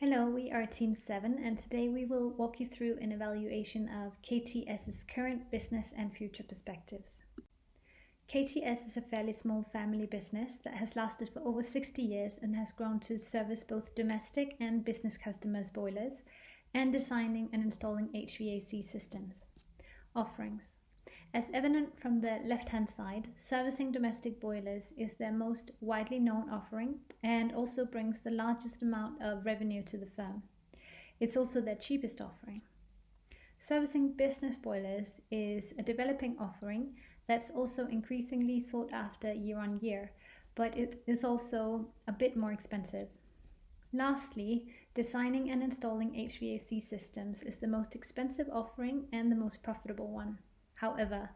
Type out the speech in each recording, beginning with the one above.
Hello, we are Team 7 and today we will walk you through an evaluation of KTS's current business and future perspectives. KTS is a fairly small family business that has lasted for over 60 years and has grown to service both domestic and business customers' boilers and designing and installing HVAC systems. Offerings. As evident from the left-hand side, servicing domestic boilers is their most widely known offering and also brings the largest amount of revenue to the firm. It's also their cheapest offering. Servicing business boilers is a developing offering that's also increasingly sought after year on year, but it is also a bit more expensive. Lastly, designing and installing HVAC systems is the most expensive offering and the most profitable one. However,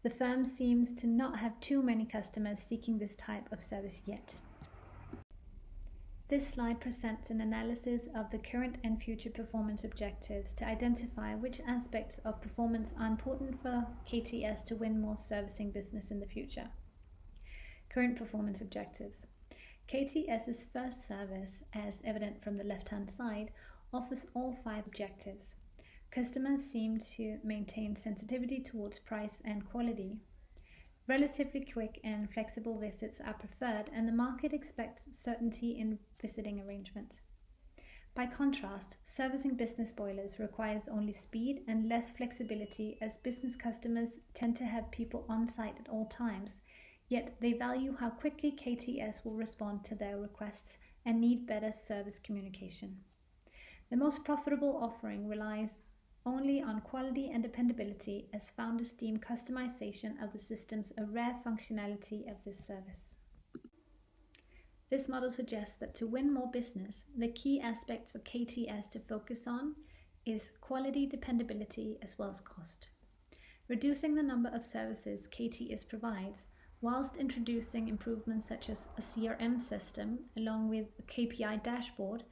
the firm seems to not have too many customers seeking this type of service yet. This slide presents an analysis of the current and future performance objectives to identify which aspects of performance are important for KTS to win more servicing business in the future. Current performance objectives. KTS's first service, as evident from the left-hand side, offers all 5 objectives. Customers seem to maintain sensitivity towards price and quality. Relatively quick and flexible visits are preferred, and the market expects certainty in visiting arrangements. By contrast, servicing business boilers requires only speed and less flexibility, as business customers tend to have people on site at all times, yet they value how quickly KTS will respond to their requests and need better service communication. The most profitable offering relies only on quality and dependability, as founders deem customization of the systems a rare functionality of this service. This model suggests that to win more business, the key aspects for KTS to focus on is quality, dependability, as well as cost. Reducing the number of services KTS provides, whilst introducing improvements such as a CRM system, along with a KPI dashboard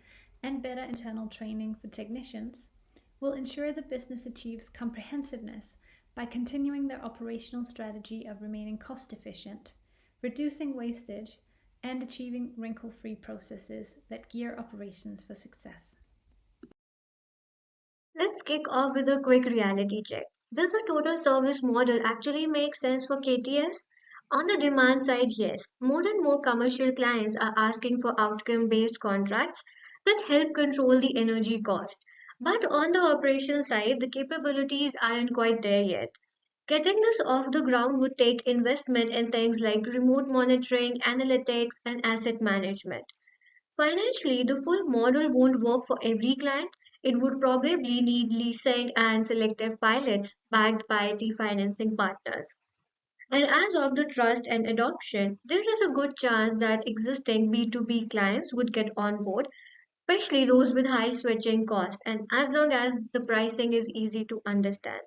and better internal training for technicians, will ensure the business achieves comprehensiveness by continuing their operational strategy of remaining cost efficient, reducing wastage, and achieving wrinkle-free processes that gear operations for success. Let's kick off with a quick reality check. Does a total service model actually make sense for KTS? On the demand side, yes. More and more commercial clients are asking for outcome-based contracts that help control the energy cost. But on the operation side, the capabilities aren't quite there yet. Getting this off the ground would take investment in things like remote monitoring, analytics, and asset management. Financially, the full model won't work for every client. It would probably need leasing and selective pilots backed by the financing partners. And as of the trust and adoption, there is a good chance that existing B2B clients would get on board, especially those with high switching costs, and as long as the pricing is easy to understand.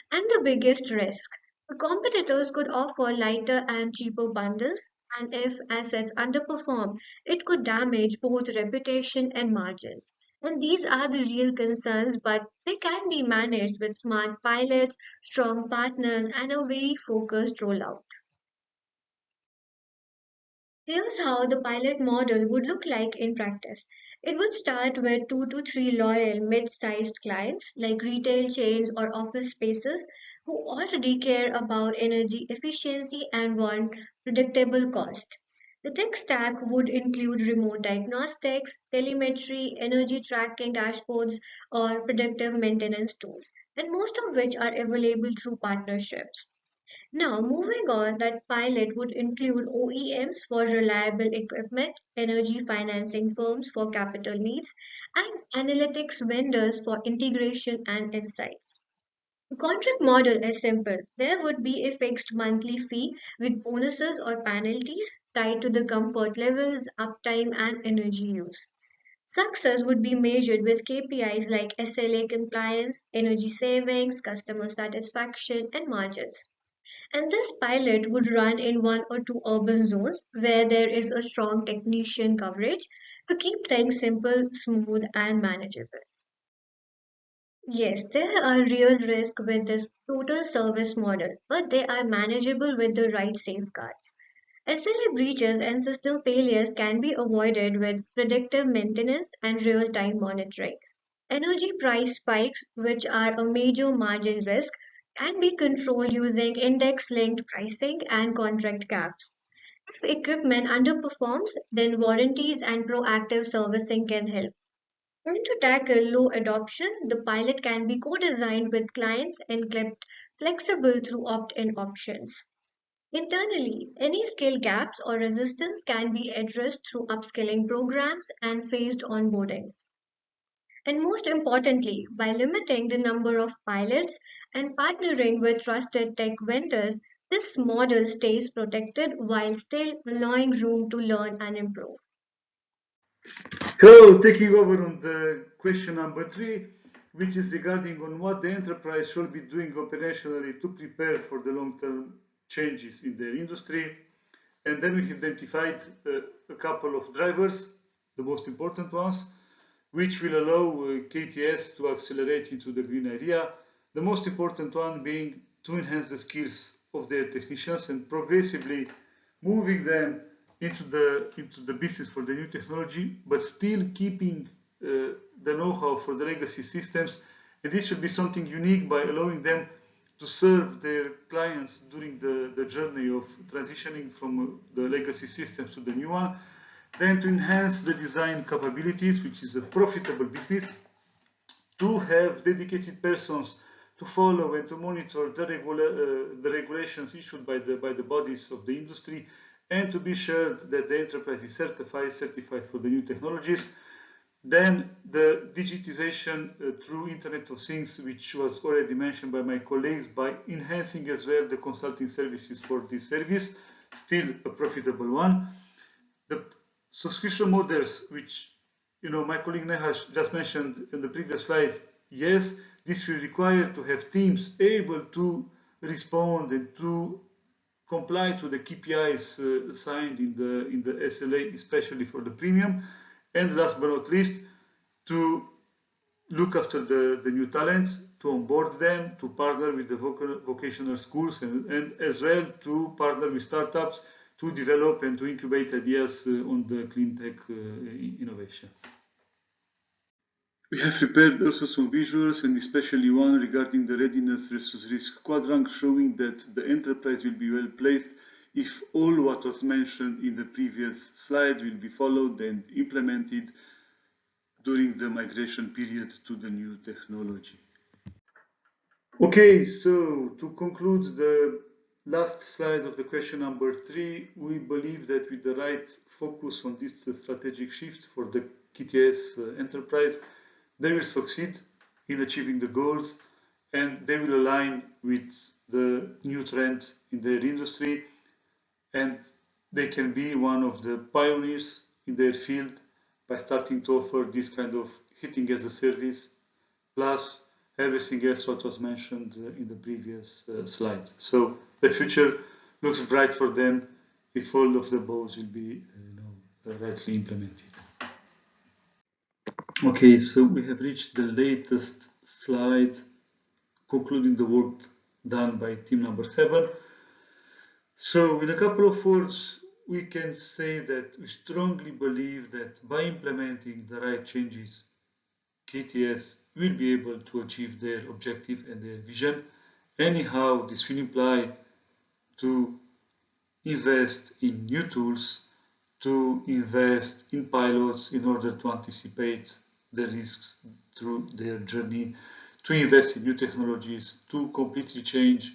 And the biggest risk, the competitors could offer lighter and cheaper bundles, and if assets underperform, it could damage both reputation and margins. And these are the real concerns, but they can be managed with smart pilots, strong partners, and a very focused rollout. Here's how the pilot model would look like in practice. It would start with 2 to 3 loyal mid-sized clients like retail chains or office spaces who already care about energy efficiency and want predictable cost. The tech stack would include remote diagnostics, telemetry, energy tracking dashboards, or predictive maintenance tools, and most of which are available through partnerships. Now, moving on, that pilot would include OEMs for reliable equipment, energy financing firms for capital needs, and analytics vendors for integration and insights. The contract model is simple. There would be a fixed monthly fee with bonuses or penalties tied to the comfort levels, uptime, and energy use. Success would be measured with KPIs like SLA compliance, energy savings, customer satisfaction, and margins. And this pilot would run in 1 or 2 urban zones where there is a strong technician coverage to keep things simple, smooth, and manageable. Yes, there are real risks with this total service model, but they are manageable with the right safeguards. SLA breaches and system failures can be avoided with predictive maintenance and real-time monitoring. Energy price spikes, which are a major margin risk, can be controlled using index-linked pricing and contract caps. If equipment underperforms, then warranties and proactive servicing can help. And to tackle low adoption, the pilot can be co-designed with clients and kept flexible through opt-in options. Internally, any skill gaps or resistance can be addressed through upskilling programs and phased onboarding. And most importantly, by limiting the number of pilots and partnering with trusted tech vendors, this model stays protected while still allowing room to learn and improve. So, taking over on the question number 3, which is regarding on what the enterprise should be doing operationally to prepare for the long-term changes in their industry. And then we identified a couple of drivers, the most important ones, which will allow KTS to accelerate into the green area. The most important one being to enhance the skills of their technicians and progressively moving them into the business for the new technology, but still keeping the know-how for the legacy systems. And this should be something unique by allowing them to serve their clients during the journey of transitioning from the legacy systems to the new one. Then to enhance the design capabilities, which is a profitable business, to have dedicated persons to follow and to monitor the regulations issued by the bodies of the industry, and to be sure that the enterprise is certified for the new technologies. Then the digitization through Internet of Things, which was already mentioned by my colleagues, by enhancing as well the consulting services for this service, still a profitable one. The subscription models, which my colleague Neha just mentioned in the previous slides, yes, this will require to have teams able to respond and to comply to the KPIs assigned in the SLA, especially for the premium. And last but not least, to look after the new talents, to onboard them, to partner with the vocational schools, and as well to partner with startups to develop and to incubate ideas on the clean tech innovation. We have prepared also some visuals, and especially one regarding the readiness versus risk quadrant, showing that the enterprise will be well placed if all what was mentioned in the previous slide will be followed and implemented during the migration period to the new technology. Okay, so to conclude the last slide of the question number 3, we believe that with the right focus on this strategic shift for the KTS enterprise, they will succeed in achieving the goals, and they will align with the new trend in their industry, and they can be one of the pioneers in their field by starting to offer this kind of hitting as a service, plus everything else what was mentioned in the previous slide. So the future looks bright for them if all of the above will be rightly implemented. Okay, so we have reached the latest slide, concluding the work done by team number 7. So in a couple of words, we can say that we strongly believe that by implementing the right changes, KTS will be able to achieve their objective and their vision. Anyhow, this will imply to invest in new tools, to invest in pilots in order to anticipate the risks through their journey, to invest in new technologies, to completely change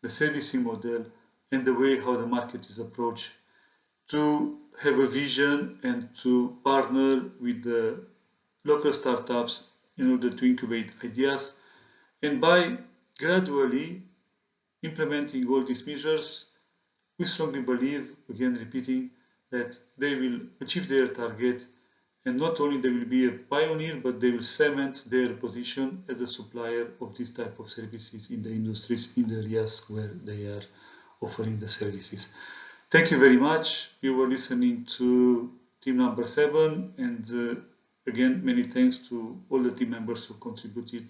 the servicing model and the way how the market is approached, to have a vision and to partner with the local startups in order to incubate ideas. And by gradually implementing all these measures, we strongly believe, again repeating, that they will achieve their targets, and not only they will be a pioneer, but they will cement their position as a supplier of this type of services in the industries, in the areas where they are offering the services. Thank you very much. You were listening to team number 7, and again, many thanks to all the team members who contributed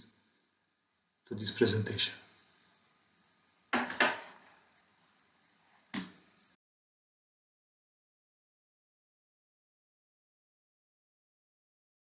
to this presentation.